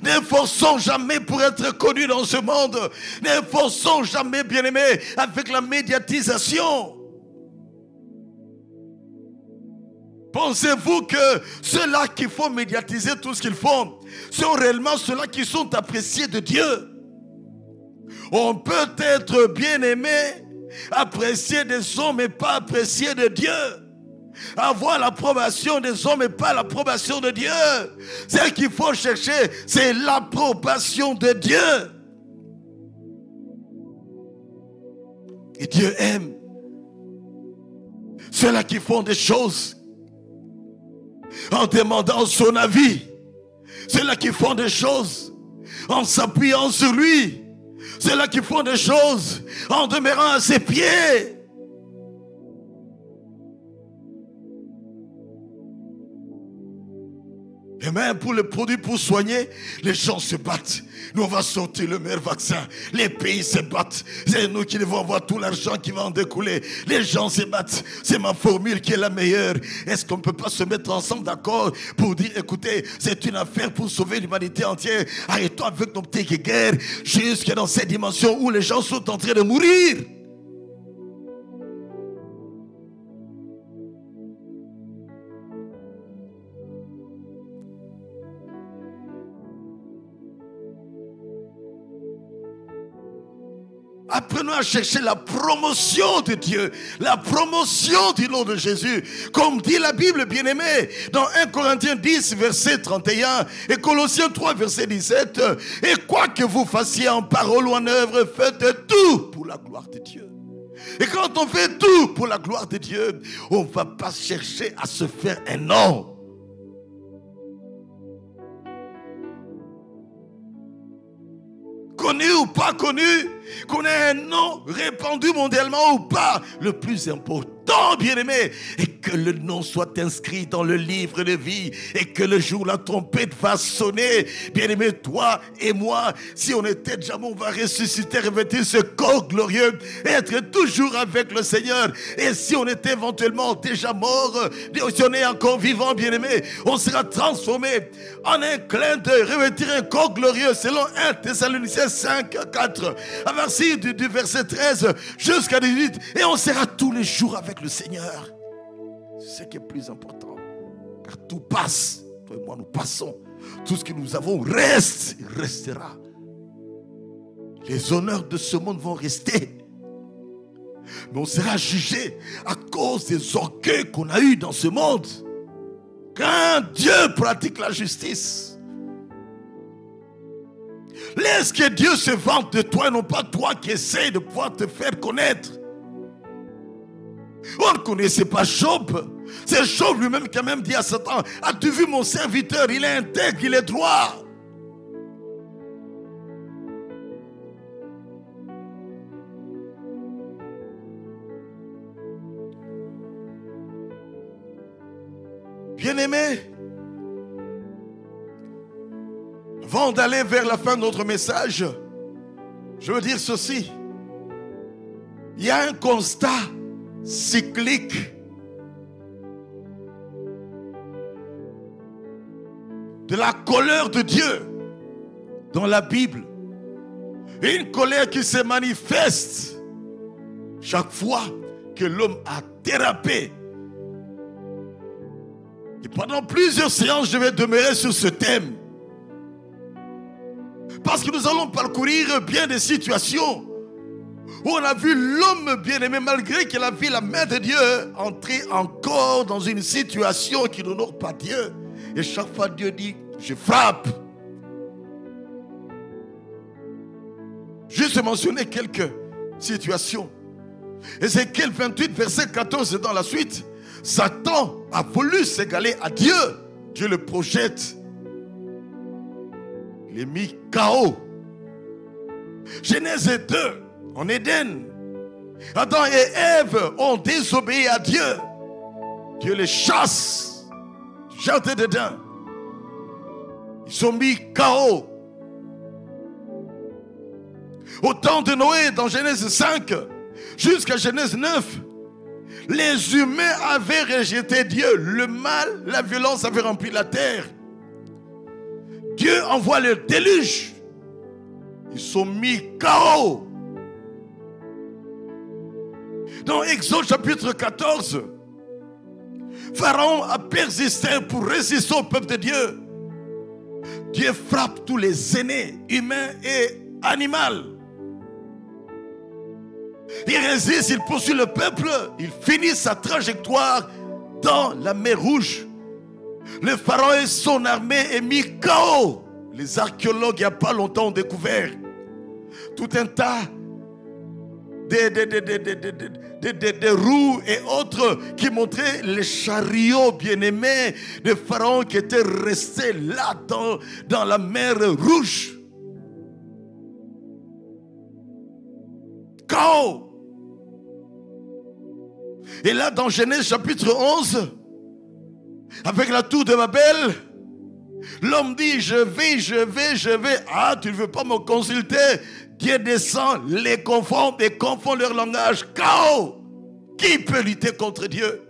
S1: N'efforçons jamais pour être connus dans ce monde. N'efforçons jamais, bien-aimés, avec la médiatisation. Pensez-vous que ceux-là qui font médiatiser tout ce qu'ils font sont réellement ceux-là qui sont appréciés de Dieu? On peut être bien-aimé, apprécié des hommes, mais pas apprécié de Dieu. Avoir l'approbation des hommes et pas l'approbation de Dieu. Ce qu'il faut chercher, c'est l'approbation de Dieu. Et Dieu aime ceux-là qui font des choses en demandant son avis. Ceux-là qui font des choses en s'appuyant sur lui. Ceux-là qui font des choses en demeurant à ses pieds. Et même pour les produits pour soigner, les gens se battent. Nous, on va sortir le meilleur vaccin. Les pays se battent. C'est nous qui devons avoir tout l'argent qui va en découler. Les gens se battent. C'est ma formule qui est la meilleure. Est-ce qu'on ne peut pas se mettre ensemble d'accord pour dire, écoutez, c'est une affaire pour sauver l'humanité entière. Arrêtons avec nos petites guerres jusque dans cette dimension où les gens sont en train de mourir. Apprenons à chercher la promotion de Dieu, la promotion du nom de Jésus. Comme dit la Bible, bien-aimée, dans 1 Corinthiens 10, verset 31 et Colossiens 3, verset 17. Et quoi que vous fassiez en parole ou en œuvre, faites tout pour la gloire de Dieu. Et quand on fait tout pour la gloire de Dieu, on ne va pas chercher à se faire un nom. Connu ou pas connu, qu'on ait un nom répandu mondialement ou pas, le plus important, bien-aimé, est que le nom soit inscrit dans le livre de vie et que le jour où la trompette va sonner, bien-aimé, toi et moi, si on était déjà mort, on va ressusciter, revêtir ce corps glorieux et être toujours avec le Seigneur. Et si on était éventuellement déjà mort, si on est encore vivant, bien-aimé, on sera transformé en un clin d'œil, revêtir un corps glorieux selon 1 Thessaloniciens 5, 4. À partir du verset 13 jusqu'à 18, et on sera tous les jours avec le Seigneur. C'est ce qui est plus important, car tout passe. Toi et moi, nous passons. Tout ce que nous avons reste, il restera. Les honneurs de ce monde vont rester, mais on sera jugé à cause des orgueils qu'on a eus dans ce monde. Quand Dieu pratique la justice, laisse que Dieu se vante de toi et non pas toi qui essaies de pouvoir te faire connaître. On ne connaissait pas Job. C'est Job lui-même qui a même dit à Satan, as-tu vu mon serviteur, il est intègre, il est droit. Bien-aimé, Avant d'aller vers la fin de notre message, je veux dire ceci. Il y a un constat cyclique de la colère de Dieu dans la Bible. Une colère qui se manifeste chaque fois que l'homme a dérapé. Et pendant plusieurs séances, je vais demeurer sur ce thème. Parce que nous allons parcourir bien des situations où on a vu l'homme bien-aimé, malgré qu'il a vu la main de Dieu, entrer encore dans une situation qui n'honore pas Dieu. Et chaque fois Dieu dit, je frappe. Juste mentionner quelques situations. Ézéchiel 28, verset 14 et dans la suite. Satan a voulu s'égaler à Dieu. Dieu le projette. Il est mis KO. Genèse 2, en Éden. Adam et Ève ont désobéi à Dieu. Dieu les chasse du jardin d'Éden. Ils sont mis KO. Au temps de Noé, dans Genèse 5, jusqu'à Genèse 9, les humains avaient rejeté Dieu. Le mal, la violence avait rempli la terre. Dieu envoie le déluge. Ils sont mis KO. Dans Exode chapitre 14, Pharaon a persisté pour résister au peuple de Dieu. Dieu frappe tous les aînés, humains et animaux. Il résiste, il poursuit le peuple. Il finit sa trajectoire dans la mer Rouge. Le pharaon et son armée est mis KO. Les archéologues, il n'y a pas longtemps, ont découvert tout un tas de roues et autres qui montraient les chariots bien-aimés de pharaon qui étaient restés là dans la mer Rouge. KO. Et là, dans Genèse chapitre 11, avec la tour de Babel, l'homme dit, je vais. Ah, tu ne veux pas me consulter? Dieu descend, les confond et confond leur langage. KO. Qui peut lutter contre Dieu?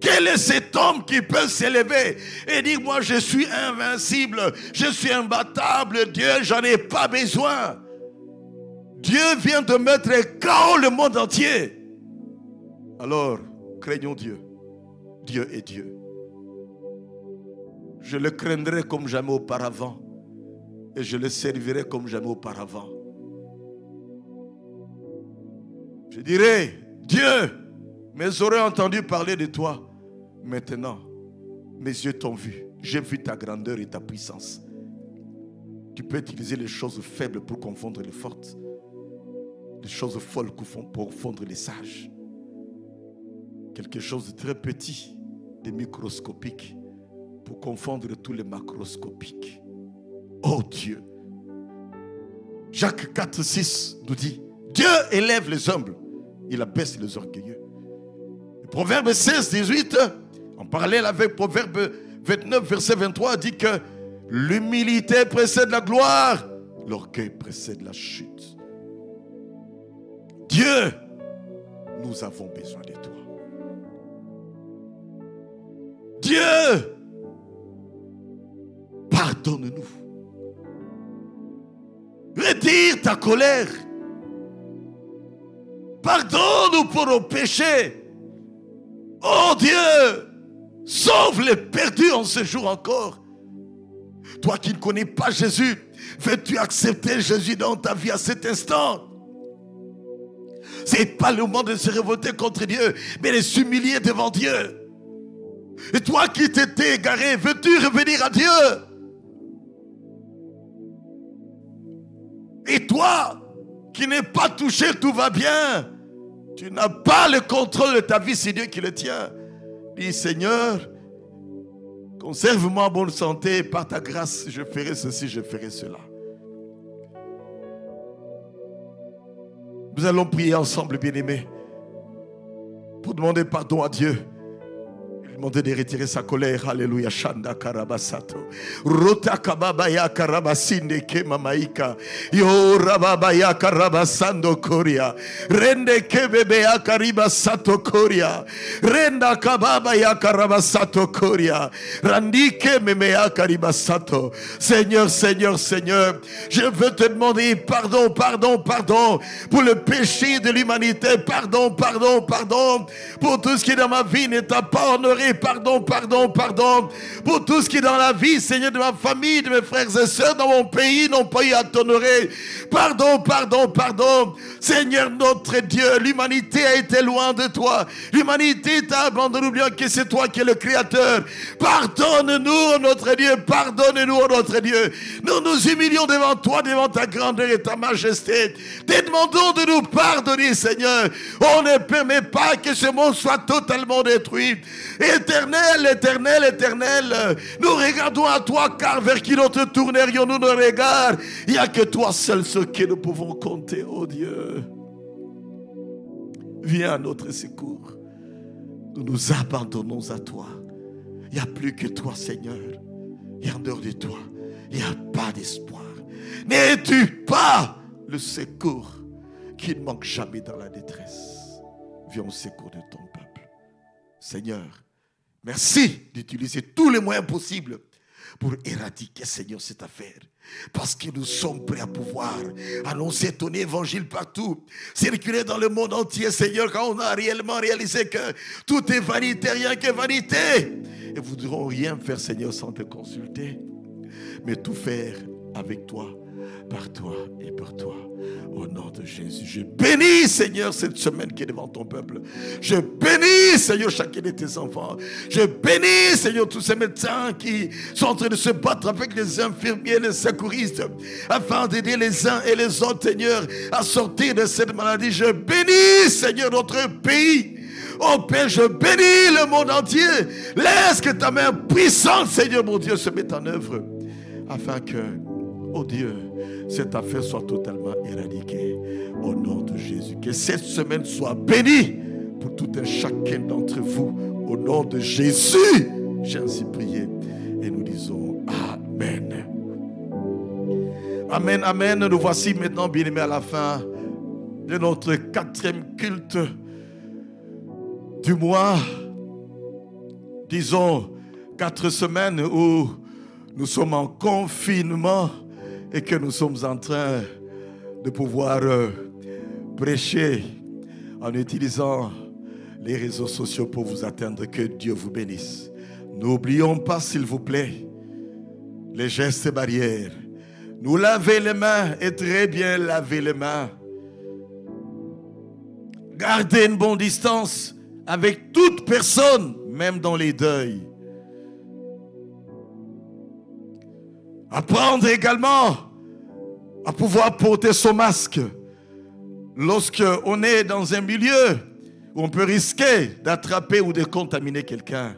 S1: Quel est cet homme qui peut s'élever et dire, moi je suis invincible, je suis imbattable, Dieu, j'en ai pas besoin. Dieu vient de mettre KO le monde entier. Alors, craignons Dieu. Dieu est Dieu. Je le craindrai comme jamais auparavant. Et je le servirai comme jamais auparavant. Je dirai, Dieu, mes oreilles ont entendu parler de toi. Maintenant, mes yeux t'ont vu. J'ai vu ta grandeur et ta puissance. Tu peux utiliser les choses faibles pour confondre les fortes. Les choses folles pour confondre les sages. Quelque chose de très petit, de microscopique, pour confondre tous les macroscopiques. Oh Dieu! Jacques 4, 6 nous dit, Dieu élève les humbles, il abaisse les orgueilleux. Le Proverbe 16, 18, en parallèle avec Proverbe 29, verset 23, dit que l'humilité précède la gloire, l'orgueil précède la chute. Dieu, nous avons besoin de toi. Dieu, pardonne-nous. Retire ta colère. Pardonne-nous pour nos péchés. Oh Dieu, sauve les perdus en ce jour encore. Toi qui ne connais pas Jésus, veux-tu accepter Jésus dans ta vie à cet instant? Ce n'est pas le moment de se révolter contre Dieu, mais de s'humilier devant Dieu. Et toi qui t'étais égaré, veux-tu revenir à Dieu? Et toi qui n'es pas touché, tout va bien. Tu n'as pas le contrôle de ta vie, c'est Dieu qui le tient. Dis, Seigneur, conserve-moi en bonne santé, par ta grâce, je ferai ceci, je ferai cela. Nous allons prier ensemble, bien-aimés, pour demander pardon à Dieu. Demandez de retirer sa colère. Alléluia. Shanda karabasato. Rota kababaya karabasinde ke mamaika. Yo rababaya karabasando koria. Rende kebebe ya karibasato koria. Renda kababaya karabasato koria. Randike meme ya karibasato. Seigneur, Seigneur, Seigneur, je veux te demander pardon, pardon, pardon pour le péché de l'humanité. Pardon, pardon, pardon pour tout ce qui dans ma vie ne t'a pas honoré. Pardon, pardon, pardon pour tout ce qui dans la vie, Seigneur, de ma famille, de mes frères et sœurs dans mon pays n'ont pas eu à t'honorer. Pardon, pardon, pardon. Seigneur notre Dieu, l'humanité a été loin de toi. L'humanité t'a abandonné, oubliant que c'est toi qui es le Créateur. Pardonne-nous, notre Dieu, pardonne-nous, notre Dieu. Nous nous humilions devant toi, devant ta grandeur et ta majesté. Te demandons de nous pardonner, Seigneur. On ne permet pas que ce monde soit totalement détruit. Éternel, éternel, éternel, nous regardons à toi, car vers qui nous te tournerions-nous nos regards? Il n'y a que toi seul sur qui nous pouvons compter, oh Dieu. Viens à notre secours. Nous nous abandonnons à toi. Il n'y a plus que toi, Seigneur. Et en dehors de toi, il n'y a pas d'espoir. N'es-tu pas le secours qui ne manque jamais dans la détresse? Viens au secours de ton peuple. Seigneur, merci d'utiliser tous les moyens possibles pour éradiquer, Seigneur, cette affaire. Parce que nous sommes prêts à pouvoir annoncer ton évangile partout, circuler dans le monde entier, Seigneur, quand on a réellement réalisé que tout est vanité, rien que vanité. Et nous ne voudrons rien faire, Seigneur, sans te consulter, mais tout faire avec toi, par toi et pour toi. Au nom de Jésus, je bénis, Seigneur, cette semaine qui est devant ton peuple. Je bénis, Seigneur, chacun de tes enfants. Je bénis, Seigneur, tous ces médecins qui sont en train de se battre avec les infirmiers, les secouristes, afin d'aider les uns et les autres, Seigneur, à sortir de cette maladie. Je bénis, Seigneur, notre pays. Oh Père, je bénis le monde entier. Laisse que ta main puissante, Seigneur, mon Dieu, se mette en œuvre, afin que, oh Dieu, cette affaire soit totalement éradiquée au nom de Jésus. Que cette semaine soit bénie pour tout un chacun d'entre vous. Au nom de Jésus, j'ai ainsi prié et nous disons Amen. Amen, Amen. Nous voici maintenant, bien-aimés, à la fin de notre 4e culte du mois. Disons 4 semaines où nous sommes en confinement et que nous sommes en train de pouvoir prêcher en utilisant les réseaux sociaux pour vous atteindre. Que Dieu vous bénisse. N'oublions pas, s'il vous plaît, les gestes barrières. Nous laver les mains et très bien laver les mains. Gardez une bonne distance avec toute personne, même dans les deuils. Apprendre également à pouvoir porter son masque lorsqu'on est dans un milieu où on peut risquer d'attraper ou de contaminer quelqu'un.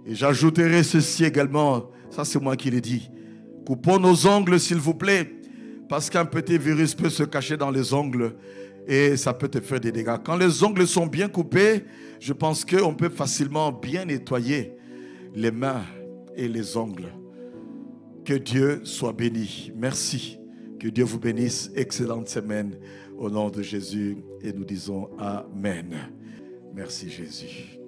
S1: Et j'ajouterai ceci également, ça c'est moi qui l'ai dit. Coupons nos ongles, s'il vous plaît, parce qu'un petit virus peut se cacher dans les ongles et ça peut te faire des dégâts. Quand les ongles sont bien coupés, je pense qu'on peut facilement bien nettoyer les mains et les ongles. Que Dieu soit béni. Merci. Que Dieu vous bénisse. Excellente semaine au nom de Jésus. Et nous disons Amen. Merci Jésus.